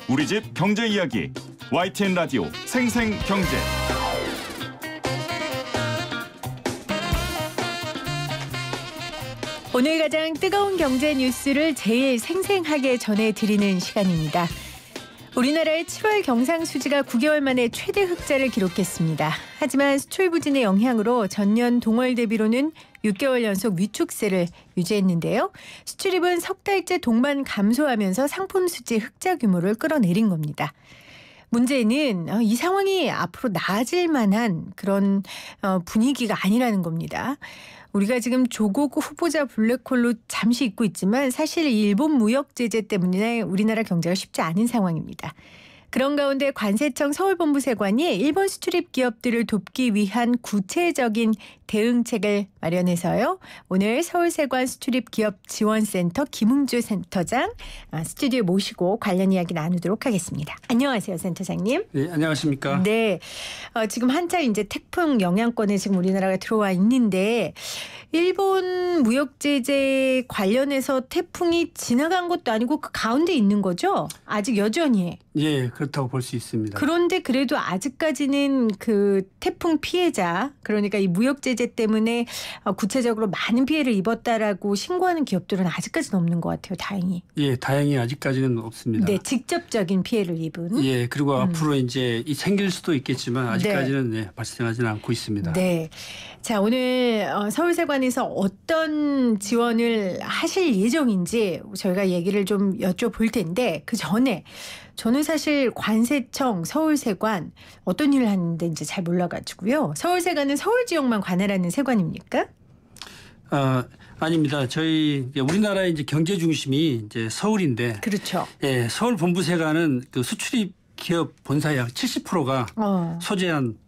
우리 집 경제 이야기 YTN 라디오 생생경제. 오늘 가장 뜨거운 경제 뉴스를 제일 생생하게 전해드리는 시간입니다. 우리나라의 7월 경상수지가 9개월 만에 최대 흑자를 기록했습니다. 하지만 수출 부진의 영향으로 전년 동월 대비로는 6개월 연속 위축세를 유지했는데요. 수출입은 석 달째 동반 감소하면서 상품 수지 흑자 규모를 끌어내린 겁니다. 문제는 이 상황이 앞으로 나아질 만한 그런 분위기가 아니라는 겁니다. 우리가 지금 조국 후보자 블랙홀로 잠시 잊고 있지만 사실 일본 무역 제재 때문에 우리나라 경제가 쉽지 않은 상황입니다. 그런 가운데 관세청 서울본부세관이 일본 수출입 기업들을 돕기 위한 구체적인 대응책을 마련해서요. 오늘 서울세관 수출입 기업 지원센터 김흥주 센터장 스튜디오에 모시고 관련 이야기 나누도록 하겠습니다. 안녕하세요, 센터장님. 네, 안녕하십니까. 네, 지금 한창 이제 태풍 영향권에 지금 우리나라가 들어와 있는데 일본 무역 제재 관련해서 태풍이 지나간 것도 아니고 그 가운데 있는 거죠? 아직 여전히. 예, 그렇다고 볼 수 있습니다. 그런데 그래도 아직까지는 그 태풍 피해자, 그러니까 이 무역 제재 때문에 구체적으로 많은 피해를 입었다라고 신고하는 기업들은 아직까지는 없는 것 같아요. 다행히. 예, 다행히 아직까지는 없습니다. 네, 직접적인 피해를 입은. 예, 그리고 앞으로 이제 생길 수도 있겠지만 아직까지는 네. 발생하지는 않고 있습니다. 네. 자, 오늘 서울세관에서 어떤 지원을 하실 예정인지 저희가 얘기를 좀 여쭤볼 텐데 그 전에 저는 사실 관세청, 서울세관 어떤 일을 하는 데인지 잘 몰라가지고요. 서울세관은 서울 지역만 관할하는 세관입니까? 아닙니다. 저희 우리나라의 이제 경제 중심이 이제 서울인데, 그렇죠. 예, 서울 본부세관은 그 수출입 기업 본사의 약 70%가 소재한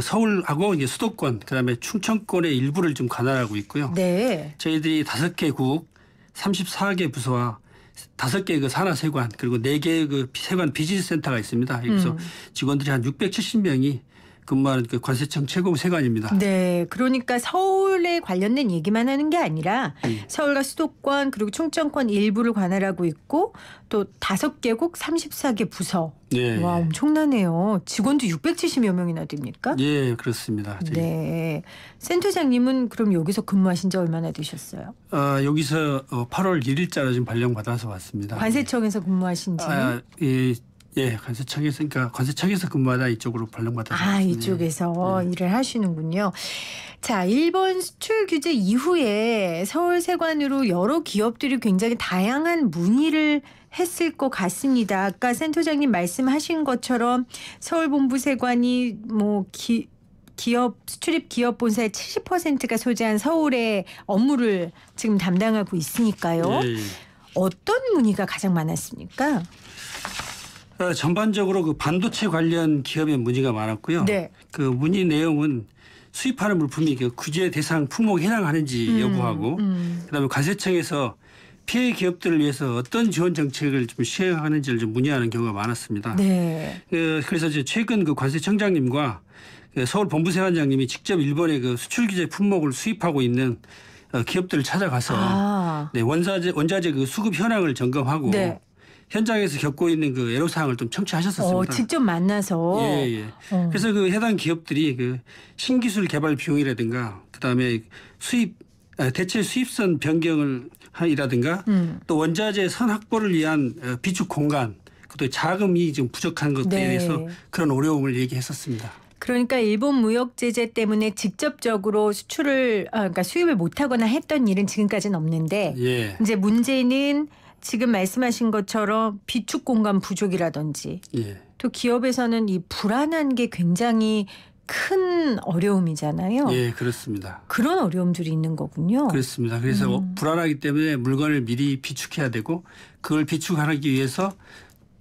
서울하고 이제 수도권, 그다음에 충청권의 일부를 좀 관할하고 있고요. 네. 저희들이 5개 국, 34개 부서와 5개 그 산하세관 그리고 4개의 그 세관 비즈니스 센터가 있습니다. 그래서 직원들이 한 670명이 근무하는 그 관세청 최고 세관입니다. 네, 그러니까 서울에 관련된 얘기만 하는 게 아니라 서울과 수도권 그리고 충청권 일부를 관할하고 있고 또 5개국 34개 부서. 네. 와, 엄청나네요. 직원도 670여 명이나 됩니까? 예, 그렇습니다. 네, 센터장님은 그럼 여기서 근무하신 지 얼마나 되셨어요? 여기서 8월 1일자로 지금 발령받아서 왔습니다. 관세청에서 근무하신 지는? 예, 관세청에서 그러니까 관세청에서 근무하다 이쪽으로 발령받아서 이쪽에서 일을 하시는군요. 자, 일본 수출 규제 이후에 서울세관으로 여러 기업들이 굉장히 다양한 문의를 했을 것 같습니다. 아까 센터장님 말씀하신 것처럼 서울본부세관이 기업 수출입 기업 본사의 70%가 소재한 서울의 업무를 지금 담당하고 있으니까요. 예. 어떤 문의가 가장 많았습니까? 전반적으로 그 반도체 관련 기업의 문의가 많았고요. 네. 그 문의 내용은 수입하는 물품이 그 규제 대상 품목에 해당하는지 여부하고 그다음에 관세청에서 피해 기업들을 위해서 어떤 지원 정책을 좀 시행하는지를 좀 문의하는 경우가 많았습니다. 네. 그래서 이제 최근 그 관세청장님과 서울 본부세관장님이 직접 일본의 그 수출 규제 품목을 수입하고 있는 기업들을 찾아가서 네, 원자재 그 수급 현황을 점검하고 네. 현장에서 겪고 있는 그 애로사항을 좀 청취하셨었습니다. 직접 만나서. 예. 그래서 그 해당 기업들이 그 신기술 개발 비용이라든가 그다음에 대체 수입선 변경을 이라든가 또 원자재 선 확보를 위한 비축 공간 또 자금이 좀 부족한 것들에 대해서 그런 어려움을 얘기했었습니다. 그러니까 일본 무역 제재 때문에 직접적으로 그러니까 수입을 못하거나 했던 일은 지금까지는 없는데 이제 문제는 지금 말씀하신 것처럼 비축 공간 부족이라든지 또 기업에서는 이 불안한 게 굉장히 큰 어려움이잖아요. 예, 그렇습니다. 그런 어려움들이 있는 거군요. 그렇습니다. 그래서 불안하기 때문에 물건을 미리 비축해야 되고 그걸 비축하기 위해서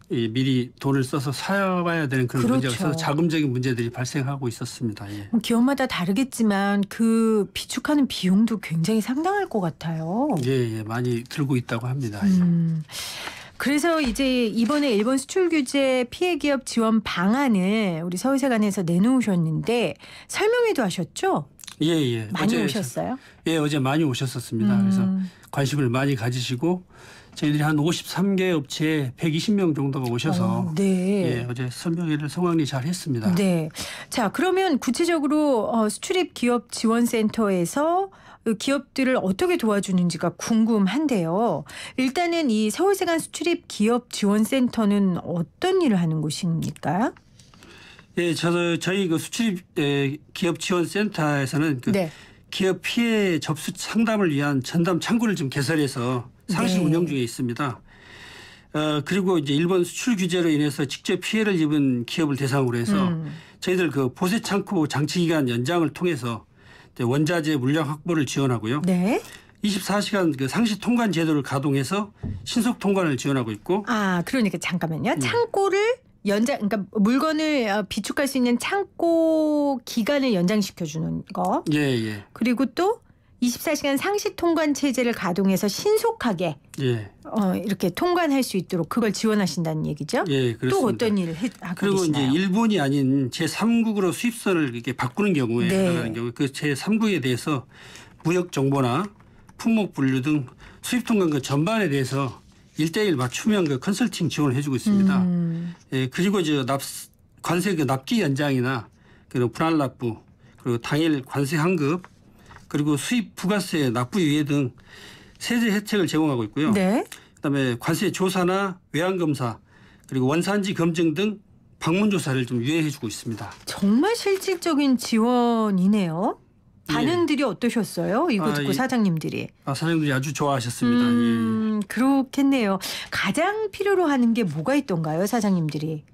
미리 돈을 써서 사와야 되는 그런 문제가 있어서 자금적인 문제들이 발생하고 있었습니다. 예. 기업마다 다르겠지만 그 비축하는 비용도 굉장히 상당할 것 같아요. 예, 많이 들고 있다고 합니다. 그래서 이제 이번에 일본 수출 규제 피해 기업 지원 방안을 우리 서울세관에서 내놓으셨는데 설명회도 하셨죠? 예. 많이 오셨어요? 예, 어제 많이 오셨었습니다. 그래서 관심을 많이 가지시고 저희들이 한 53개 업체에 120명 정도가 오셔서 네. 예, 어제 설명회를 성황리 잘 했습니다. 네. 자, 그러면 구체적으로 수출입 기업 지원센터에서 기업들을 어떻게 도와주는지가 궁금한데요. 일단은 이 서울세관 수출입 기업 지원센터는 어떤 일을 하는 곳입니까? 예, 저희 그 수출입 기업 지원센터에서는 그 네. 기업 피해 접수 상담을 위한 전담 창구를 좀 개설해서 상시 네. 운영 중에 있습니다. 그리고 이제 일본 수출 규제로 인해서 직접 피해를 입은 기업을 대상으로 해서 저희들 그 보세 창구 장치 기간 연장을 통해서 이제 원자재 물량 확보를 지원하고요. 네. 24시간 그 상시 통관 제도를 가동해서 신속 통관을 지원하고 있고. 아, 그러니까 잠깐만요. 창고를 그러니까 물건을 비축할 수 있는 창고 기간을 연장시켜 주는 거. 예, 예. 그리고 또 24시간 상시 통관 체제를 가동해서 신속하게 예. 이렇게 통관할 수 있도록 그걸 지원하신다는 얘기죠? 예, 그렇습니다. 또 어떤 일을 하고 그리고 계시나요? 이제 일본이 아닌 제3국으로 수입선을 이렇게 바꾸는 경우에 네. 나가는 경우에 그 제3국에 대해서 무역 정보나 품목 분류 등 수입 통관 그 전반에 대해서 1:1 맞춤형 그 컨설팅 지원을 해주고 있습니다. 예, 그리고 이제 관세 그 납기 연장이나 그리고 분할 납부 그리고 당일 관세 환급 그리고 수입 부가세 납부 유예 등 세제 혜택을 제공하고 있고요. 네. 그다음에 관세 조사나 외환 검사 그리고 원산지 검증 등 방문 조사를 좀 유예해 주고 있습니다. 정말 실질적인 지원이네요. 반응들이 어떠셨어요? 이거 듣고 사장님들이. 사장님들이 아주 좋아하셨습니다. 예. 그렇겠네요. 가장 필요로 하는 게 뭐가 있던가요, 사장님들이?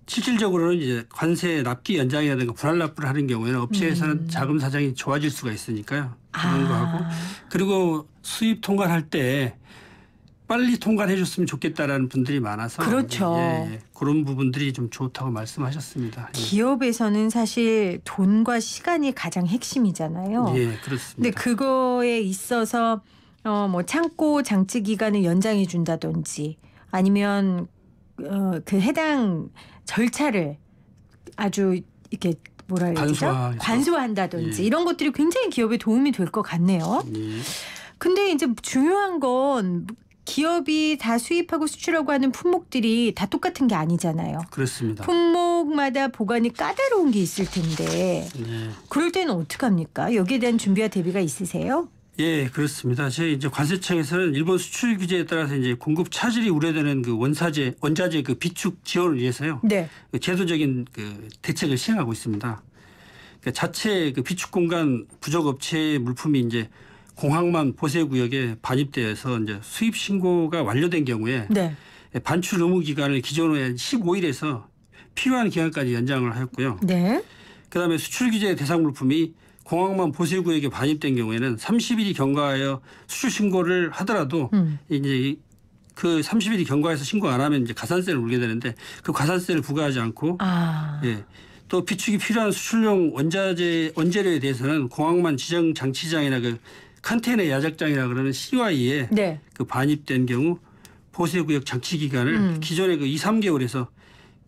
실질적으로는 이제 관세 납기 연장이라든가 분할 납부를 하는 경우에는 업체에서는 자금 사정이 좋아질 수가 있으니까요. 그런 거 하고 그리고 수입 통관할 때 빨리 통관해 줬으면 좋겠다라는 분들이 많아서 그렇죠. 예, 그런 부분들이 좀 좋다고 말씀하셨습니다. 예. 기업에서는 사실 돈과 시간이 가장 핵심이잖아요. 예, 근데 그렇습니다. 그거에 있어서 뭐 창고 장치 기간을 연장해 준다든지 아니면 그 해당 절차를 아주 이렇게 뭐라 해야 되죠? 관소한다든지 예. 이런 것들이 굉장히 기업에 도움이 될 것 같네요. 예. 근데 이제 중요한 건 기업이 다 수입하고 수출하고 하는 품목들이 다 똑같은 게 아니잖아요. 그렇습니다. 품목마다 보관이 까다로운 게 있을 텐데 예. 그럴 때는 어떡합니까? 여기에 대한 준비와 대비가 있으세요? 예, 그렇습니다. 저희 이제 관세청에서는 일본 수출 규제에 따라서 이제 공급 차질이 우려되는 그 원자재 그 비축 지원을 위해서요. 네. 그 제도적인 그 대책을 시행하고 있습니다. 그러니까 자체 그 비축 공간 부족 업체의 물품이 이제 공항만 보세 구역에 반입되어서 이제 수입 신고가 완료된 경우에 네. 반출 의무 기간을 기존의 15일에서 필요한 기간까지 연장을 하였고요. 네. 그다음에 수출 규제 대상 물품이 공항만 보세 구역에 반입된 경우에는 30일이 경과하여 수출 신고를 하더라도 이제 그 30일이 경과해서 신고 안 하면 이제 가산세를 물게 되는데 그 가산세를 부과하지 않고 예. 또 비축이 필요한 수출용 원재료에 대해서는 공항만 지정 장치장이나 그 컨테이너 야적장이라 그러는 CY에 네. 그 반입된 경우 보세구역 장치 기간을 기존의 그 2, 3개월에서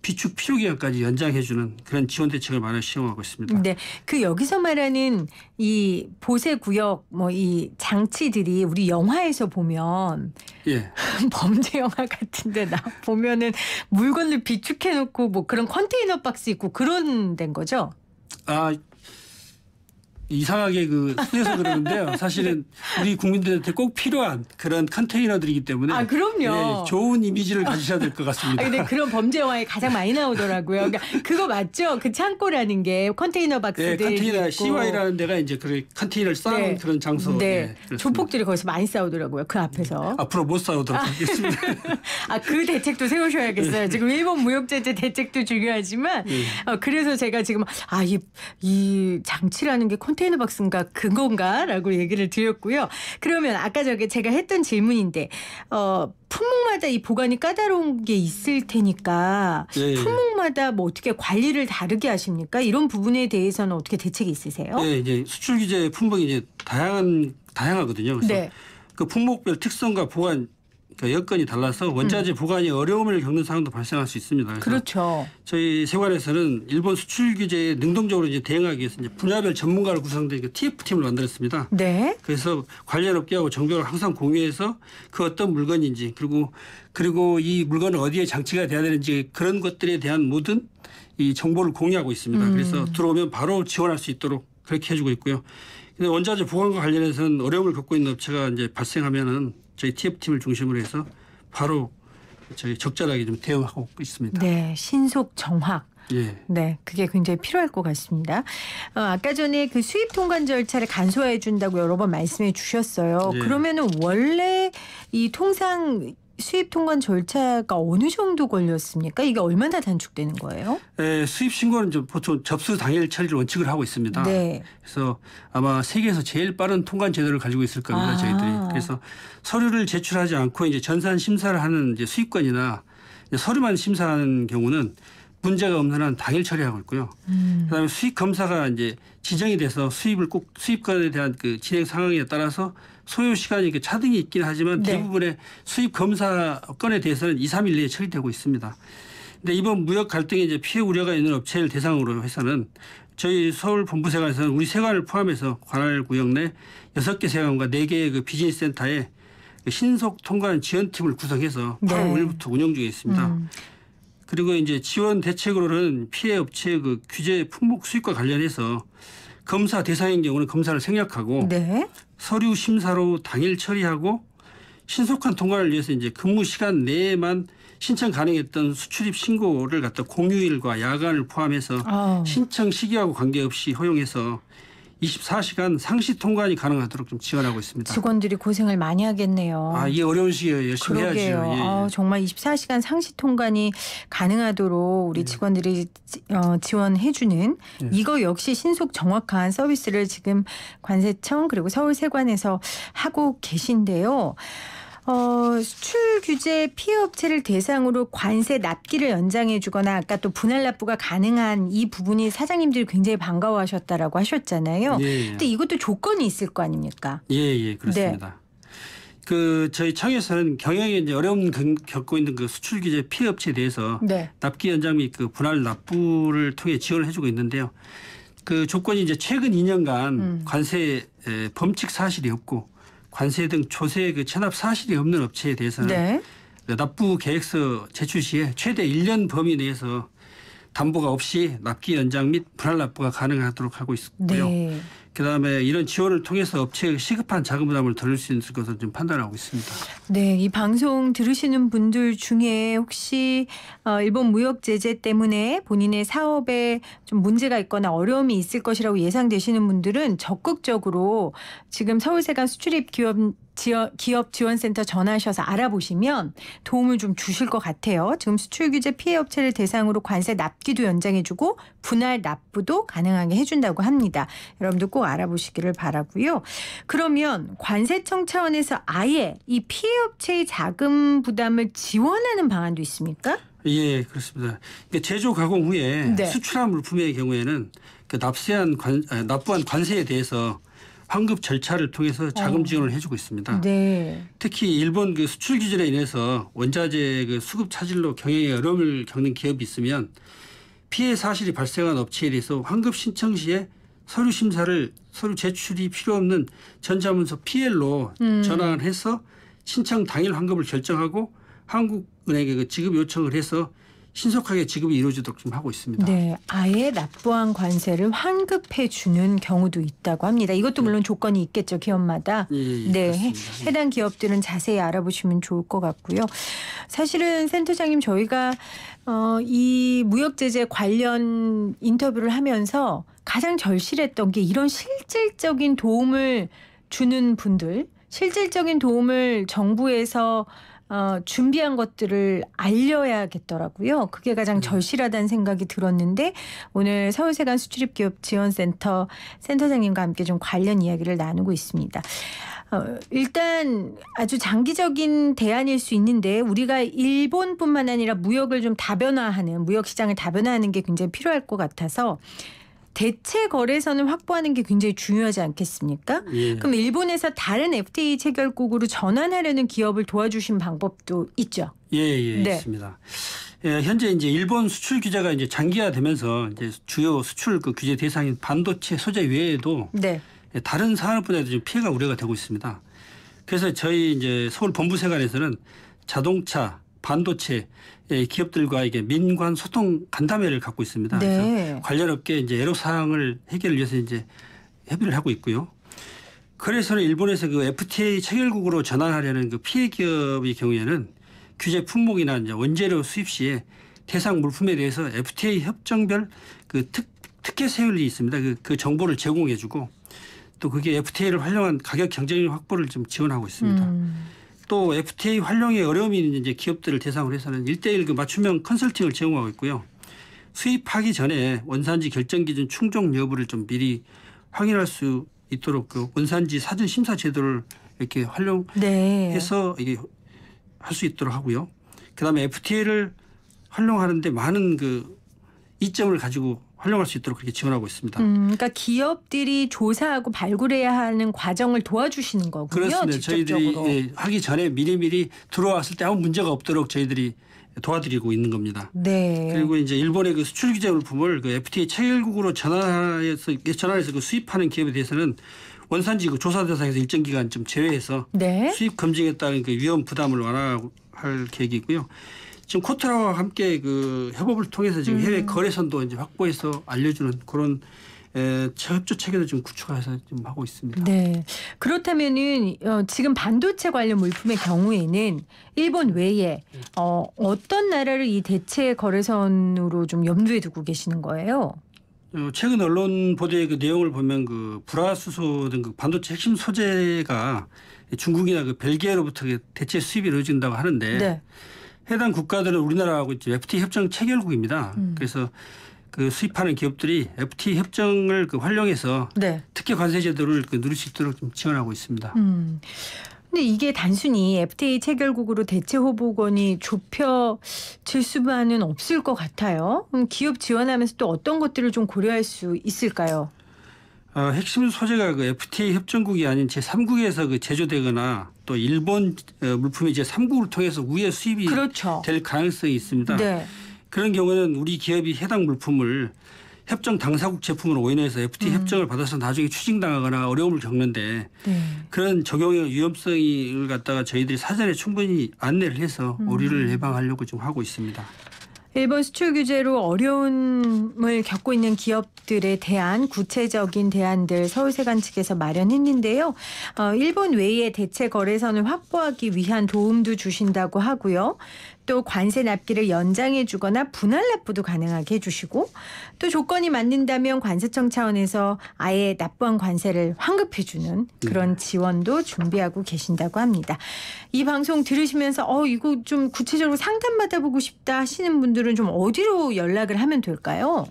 비축 필요 기간까지 연장해 주는 그런 지원 대책을 마련 시행하고 있습니다. 네. 그 여기서 말하는 이 보세 구역 뭐 이 장치들이 우리 영화에서 보면 예. 범죄 영화 같은데 나 보면은 물건을 비축해 놓고 뭐 그런 컨테이너 박스 있고 그런 데인 거죠? 이상하게 그 쓰여서 그러는데요. 사실은 우리 국민들한테 꼭 필요한 그런 컨테이너들이기 때문에 그럼요. 예, 좋은 이미지를 가지셔야 될 것 같습니다. 근데 그런 범죄 영화에 가장 많이 나오더라고요. 그러니까 그거 맞죠? 그 창고라는 게 컨테이너 박스들이 컨테이너 있고. CY라는 데가 이제 그 컨테이너를 쌓은 그런 장소. 네. 예, 조폭들이 거기서 많이 싸우더라고요. 그 앞에서. 앞으로 못 싸우도록 하겠습니다. 그 대책도 세우셔야겠어요. 지금 일본 무역제재 대책도 중요하지만 그래서 제가 지금 이 장치라는 게 컨테이너 박스인가 그건가라고 얘기를 드렸고요. 그러면 아까 제가 했던 질문인데 품목마다 이 보관이 까다로운 게 있을 테니까 품목마다 뭐 어떻게 관리를 다르게 하십니까? 이런 부분에 대해서는 어떻게 대책이 있으세요? 네, 이제 수출 규제 품목이 이제 다양하거든요. 그래서 그 품목별 특성과 보관 그러니까 여건이 달라서 원자재 보관이 어려움을 겪는 상황도 발생할 수 있습니다. 그래서 그렇죠. 저희 세관에서는 일본 수출 규제에 능동적으로 이제 대응하기 위해서 이제 분야별 전문가로 구성된 그 TF팀을 만들었습니다. 네. 그래서 관련 업계하고 정보를 항상 공유해서 그 어떤 물건인지 그리고 이 물건은 어디에 장치가 돼야 되는지 그런 것들에 대한 모든 이 정보를 공유하고 있습니다. 그래서 들어오면 바로 지원할 수 있도록 그렇게 해주고 있고요. 근데 원자재 보관과 관련해서는 어려움을 겪고 있는 업체가 이제 발생하면은 저희 TF팀을 중심으로 해서 바로 저희 적절하게 좀 대응하고 있습니다. 네, 신속 정확. 예. 네, 그게 굉장히 필요할 것 같습니다. 아까 전에 그 수입 통관 절차를 간소화해 준다고 여러 번 말씀해 주셨어요. 예. 그러면은 원래 이 통상 수입 통관 절차가 어느 정도 걸렸습니까? 이게 얼마나 단축되는 거예요? 수입 신고는 좀 보통 접수 당일 처리를 원칙을 하고 있습니다. 네. 그래서 아마 세계에서 제일 빠른 통관 제도를 가지고 있을 겁니다. 저희들이. 그래서 서류를 제출하지 않고 이제 전산 심사를 하는 이제 수입관이나 이제 서류만 심사하는 경우는 문제가 없는 한 당일 처리하고 있고요. 그다음에 수입 검사가 이제 지정이 돼서 수입관에 대한 그 진행 상황에 따라서 소요 시간이 차등이 있긴 하지만 네. 대부분의 수입 검사 건에 대해서는 2, 3일 내에 처리되고 있습니다. 근데 이번 무역 갈등에 이제 피해 우려가 있는 업체를 대상으로 해서는 저희 서울 본부세관에서는 우리 세관을 포함해서 관할 구역 내 6개 세관과 4개의 그 비즈니스 센터에 그 신속 통관 지원팀을 구성해서 8월 5일부터 운영 중에 있습니다. 그리고 이제 지원 대책으로는 피해 업체의 그 규제 품목 수입과 관련해서 검사 대상인 경우는 검사를 생략하고 네. 서류 심사로 당일 처리하고 신속한 통관을 위해서 이제 근무 시간 내에만 신청 가능했던 수출입 신고를 갖다 공휴일과 야간을 포함해서 신청 시기하고 관계없이 허용해서 24시간 상시 통관이 가능하도록 좀 지원하고 있습니다. 직원들이 고생을 많이 하겠네요. 이 어려운 시기에 열심히 그러게요. 해야죠. 예. 정말 24시간 상시 통관이 가능하도록 우리 직원들이 지원해주는 이거 역시 신속 정확한 서비스를 지금 관세청 그리고 서울세관에서 하고 계신데요. 수출 규제 피해 업체를 대상으로 관세 납기를 연장해 주거나 아까 또 분할 납부가 가능한 이 부분이 사장님들이 굉장히 반가워하셨다라고 하셨잖아요. 예. 근데 이것도 조건이 있을 거 아닙니까? 예, 그렇습니다. 그 저희 청에서는 경영에 이제 어려움 겪고 있는 그 수출 규제 피해 업체에 대해서 네. 납기 연장 및 그 분할 납부를 통해 지원을 해주고 있는데요. 그 조건이 이제 최근 2년간 관세 범칙 사실이 없고 관세 등 조세 그 체납 사실이 없는 업체에 대해서는 네. 납부 계획서 제출 시에 최대 1년 범위 내에서 담보가 없이 납기 연장 및 분할 납부가 가능하도록 하고 있고요. 네. 그다음에 이런 지원을 통해서 업체의 시급한 자금 부담을 덜을 수 있을 것을 좀 판단하고 있습니다. 네, 이 방송 들으시는 분들 중에 혹시 일본 무역 제재 때문에 본인의 사업에 좀 문제가 있거나 어려움이 있을 것이라고 예상되시는 분들은 적극적으로 지금 서울세관 수출입 기업 지원센터 전화하셔서 알아보시면 도움을 좀 주실 것 같아요. 지금 수출 규제 피해 업체를 대상으로 관세 납기도 연장해주고 분할 납부도 가능하게 해준다고 합니다. 여러분들 꼭 알아보시기를 바라고요. 그러면 관세청 차원에서 아예 이 피해 업체의 자금 부담을 지원하는 방안도 있습니까? 예, 그렇습니다. 그러니까 제조 가공 후에 네. 수출한 물품의 경우에는 그 납부한 관세에 대해서 환급 절차를 통해서 자금 지원을 해주고 있습니다. 네. 특히 일본 그 수출 규제로 인해서 원자재 그 수급 차질로 경영에 어려움을 겪는 기업이 있으면 피해 사실이 발생한 업체에 대해서 환급 신청 시에 서류 제출이 필요 없는 전자문서 PL로 전환해서 신청 당일 환급을 결정하고 한국은행에 그 지급 요청을 해서 신속하게 지급이 이루어지도록 좀 하고 있습니다. 네, 아예 납부한 관세를 환급해 주는 경우도 있다고 합니다. 이것도 물론 조건이 있겠죠, 기업마다. 예, 네, 그렇습니다. 해당 기업들은 자세히 알아보시면 좋을 것 같고요. 사실은 센터장님 저희가 이 무역 제재 관련 인터뷰를 하면서 가장 절실했던 게 이런 실질적인 도움을 주는 분들, 실질적인 도움을 정부에서 준비한 것들을 알려야겠더라고요. 그게 가장 절실하다는 생각이 들었는데 오늘 서울세관 수출입기업 지원센터 센터장님과 함께 좀 관련 이야기를 나누고 있습니다. 일단 아주 장기적인 대안일 수 있는데 우리가 일본뿐만 아니라 무역을 좀 다변화하는 무역 시장을 다변화하는 게 굉장히 필요할 것 같아서 대체 거래선을 확보하는 게 굉장히 중요하지 않겠습니까? 예. 그럼 일본에서 다른 FTA 체결국으로 전환하려는 기업을 도와주신 방법도 있죠. 예, 네. 있습니다. 예, 현재 이제 일본 수출 규제가 이제 장기화되면서 이제 주요 수출 그 규제 대상인 반도체 소재 외에도 네. 다른 산업 분야에도 좀 피해가 우려가 되고 있습니다. 그래서 저희 이제 서울 본부세관에서는 자동차, 반도체 기업들과 이게 민관 소통 간담회를 갖고 있습니다. 네. 그래서 관련 업계 이제 애로 사항을 해결을 위해서 이제 협의를 하고 있고요. 그래서 일본에서 그 FTA 체결국으로 전환하려는 그 피해 기업의 경우에는 규제 품목이나 이제 원재료 수입 시에 대상 물품에 대해서 FTA 협정별 그 특혜 세율이 있습니다. 그 정보를 제공해주고 또 그게 FTA를 활용한 가격 경쟁력 확보를 좀 지원하고 있습니다. 또 FTA 활용에 어려움이 있는 이제 기업들을 대상으로 해서는 1:1 그 맞춤형 컨설팅을 제공하고 있고요. 수입하기 전에 원산지 결정 기준 충족 여부를 좀 미리 확인할 수 있도록 그 원산지 사전 심사 제도를 이렇게 활용해서 이게 할 수 있도록 하고요. 그다음에 FTA를 활용하는데 많은 그 이점을 가지고 활용할 수 있도록 그렇게 지원하고 있습니다. 그러니까 기업들이 조사하고 발굴해야 하는 과정을 도와주시는 거군요. 그렇습니다. 직접적으로. 저희들이 하기 전에 미리 들어왔을 때 아무 문제가 없도록 저희들이 도와드리고 있는 겁니다. 네. 그리고 이제 일본의 그 수출 규제 물품을 그 FTA 체결국으로 전환해서 그 수입하는 기업에 대해서는 원산지 그 조사 대상에서 일정 기간 좀 제외해서 네. 수입 검증에 따른 그 위험 부담을 완화할 계획이고요. 지금 코트라와 함께 그 협업을 통해서 지금 해외 거래선도 이제 확보해서 알려주는 그런 협조 체계도 좀 구축해서 좀 하고 있습니다. 네. 그렇다면은 지금 반도체 관련 물품의 경우에는 일본 외에 어떤 나라를 이 대체 거래선으로 좀 염두에 두고 계시는 거예요? 최근 언론 보도의 그 내용을 보면 그 불화수소 등 그 반도체 핵심 소재가 중국이나 그 벨기에로부터 대체 수입이 이루어진다고 하는데 네. 해당 국가들은 우리나라하고 FTA 협정 체결국입니다. 그래서 그 수입하는 기업들이 FTA 협정을 그 활용해서 네. 특혜 관세 제도를 그 누릴 수 있도록 좀 지원하고 있습니다. 근데 이게 단순히 FTA 체결국으로 대체 호보권이 좁혀질 수만은 없을 것 같아요. 기업 지원하면서 또 어떤 것들을 좀 고려할 수 있을까요? 핵심 소재가 그 FTA 협정국이 아닌 제3국에서 그 제조되거나 또 일본 물품이 제3국을 통해서 우회 수입이 그렇죠. 될 가능성이 있습니다. 네. 그런 경우는 우리 기업이 해당 물품을 협정 당사국 제품으로 오인해서 FTA 협정을 받아서 나중에 추징당하거나 어려움을 겪는데 네. 그런 적용의 위험성을 갖다가 저희들이 사전에 충분히 안내를 해서 오류를 예방하려고 좀 하고 있습니다. 일본 수출 규제로 어려움을 겪고 있는 기업들에 대한 구체적인 대안들 서울세관 측에서 마련했는데요. 일본 외에 대체 거래선을 확보하기 위한 도움도 주신다고 하고요. 또 관세 납기를 연장해 주거나 분할 납부도 가능하게 해주시고 또 조건이 맞는다면 관세청 차원에서 아예 납부한 관세를 환급해 주는 그런 지원도 준비하고 계신다고 합니다. 이 방송 들으시면서 이거 좀 구체적으로 상담 받아보고 싶다 하시는 분들은 좀 어디로 연락을 하면 될까요?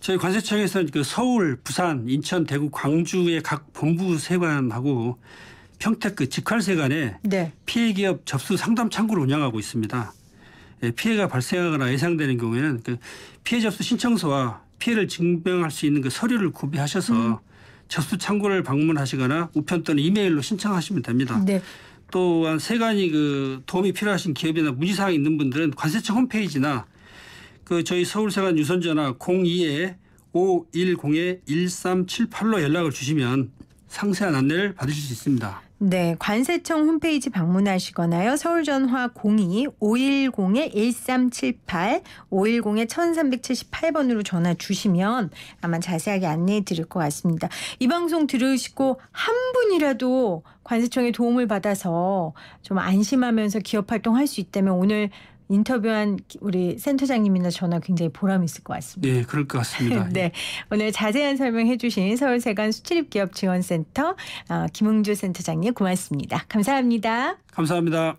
저희 관세청에서는 그 서울, 부산, 인천, 대구, 광주의 각 본부 세관하고 평택 그 직할세관에 네. 피해 기업 접수 상담 창구를 운영하고 있습니다. 피해가 발생하거나 예상되는 경우에는 그 피해 접수 신청서와 피해를 증명할 수 있는 그 서류를 구비하셔서 접수 창구를 방문하시거나 우편 또는 이메일로 신청하시면 됩니다. 네. 또한 세관이 그 도움이 필요하신 기업이나 문의사항이 있는 분들은 관세청 홈페이지나 그 저희 서울세관 유선전화 02-510-1378로 연락을 주시면 상세한 안내를 받으실 수 있습니다. 네, 관세청 홈페이지 방문하시거나요. 서울전화 02-510-1378, 510-1378번으로 전화 주시면 아마 자세하게 안내해 드릴 것 같습니다. 이 방송 들으시고 한 분이라도 관세청의 도움을 받아서 좀 안심하면서 기업 활동할 수 있다면 오늘 인터뷰한 우리 센터장님이나 저나 굉장히 보람 있을 것 같습니다. 네, 그럴 것 같습니다. 네, 오늘 자세한 설명해 주신 서울세관 수출입기업지원센터 김흥주 센터장님 고맙습니다. 감사합니다. 감사합니다.